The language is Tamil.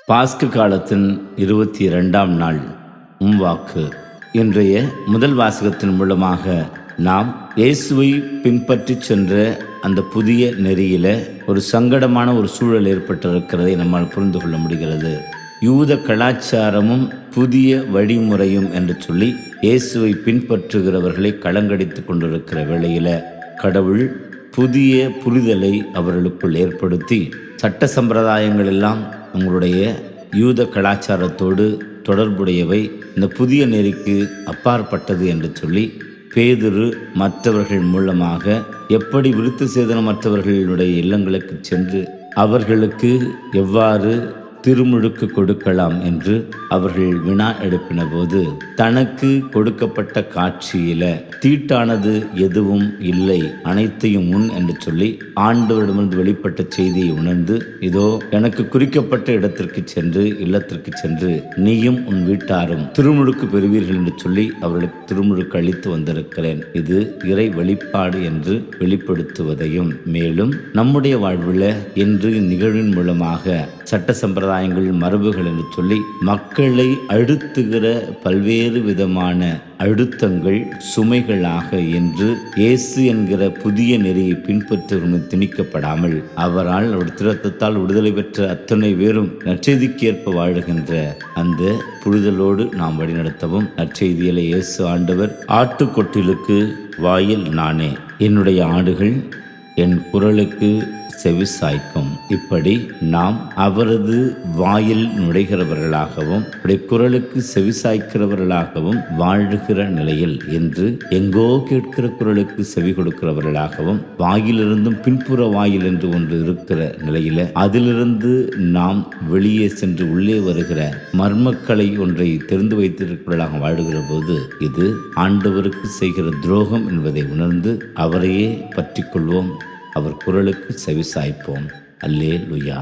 பாஸ்கு காலத்தின் 22ஆம் நாள் வாக்கு. இன்றைய முதல் வாசகத்தின் மூலமாக நாம் இயேசுவை பின்பற்றி சென்ற அந்த புதிய நெறியில ஒரு சங்கடமான ஒரு சூழல் ஏற்பட்டிருக்கிறதை நம்மால் புரிந்து கொள்ள முடிகிறது. யூத கலாச்சாரமும் புதிய வழிமுறையும் என்று சொல்லி இயேசுவை பின்பற்றுகிறவர்களை கலங்கடித்து கொண்டிருக்கிற வேளையில கடவுள் புதிய புரிதலை அவர்களுக்குள் ஏற்படுத்தி சட்ட சம்பிரதாயங்கள் எல்லாம் உங்களுடைய யூத கலாச்சாரத்தோடு தொடர்புடையவை, இந்த புதிய நெறிக்கு அப்பாற்பட்டது என்று சொல்லி பேதுரு மற்றவர்கள் மூலமாக எப்படி விருத்த சேதனமற்றவர்களுடைய இல்லங்களுக்கு சென்று அவர்களுக்கு எவ்வாறு திருமுழுக்கு கொடுக்கலாம் என்று அவர்கள் வினா எழுப்பின போது தனக்கு கொடுக்கப்பட்ட காட்சியில தீட்டானது எதுவும் இல்லை, அனைத்தையும் உண் என்று சொல்லி ஆண்டவரிடமிருந்து வெளிப்பட்ட செய்தியை உணர்ந்து, இதோ எனக்கு குறிக்கப்பட்ட இடத்திற்கு சென்று இல்லத்திற்கு சென்று நீயும் உன் வீட்டாரும் திருமுழுக்கு பெறுவீர்கள் என்று சொல்லி அவர்களுக்கு திருமுழுக்கு அளித்து வந்திருக்கிறேன். இது இறை வெளிப்பாடு என்று வெளிப்படுத்துவதையும், மேலும் நம்முடைய வாழ்வில் இன்று நிகழ்வின் மூலமாக சட்ட சம்பிரதாயங்கள் மரபுகள் என்று சொல்லி மக்களை அழுத்துகிற பல்வேறு விதமான அழுத்தங்கள் சுமைகளாக என்று இயேசு என்கிற புதிய நெறியை பின்பற்றுவதும் திணிக்கப்படாமல் அவரால் அவர் திருத்தத்தால் விடுதலை பெற்ற அத்தனை பேரும் நற்செய்திக்கு ஏற்ப வாழுகின்ற அந்த புரிதலோடு நாம் வழிநடத்தவும் நற்செய்தியில இயேசு ஆண்டவர் ஆட்டுக்கொட்டிலுக்கு வாயில் நானே, என்னுடைய ஆடுகள் என் குரலுக்கு செவி சாய்க்கும். இப்படி நாம் அவரது வாயில் நுழைகிறவர்களாகவும் குரலுக்கு செவி சாய்க்கிறவர்களாகவும் வாழுகிற நிலையில் என்று எங்கோ கேட்கிற குரலுக்கு செவி கொடுக்கிறவர்களாகவும் வாயிலிருந்தும் பின்புற வாயில் என்று ஒன்று இருக்கிற நிலையில அதிலிருந்து நாம் வெளியே சென்று உள்ளே வருகிற மர்மக்களை ஒன்றை தெரிந்து வைத்திருக்கிறவர்களாக வாழுகிற போது இது ஆண்டவருக்கு செய்கிற துரோகம் என்பதை உணர்ந்து அவரையே பற்றி கொள்வோம். அவர் குரலுக்கு செவிசாய்ப்போம். அல்லேலூயா.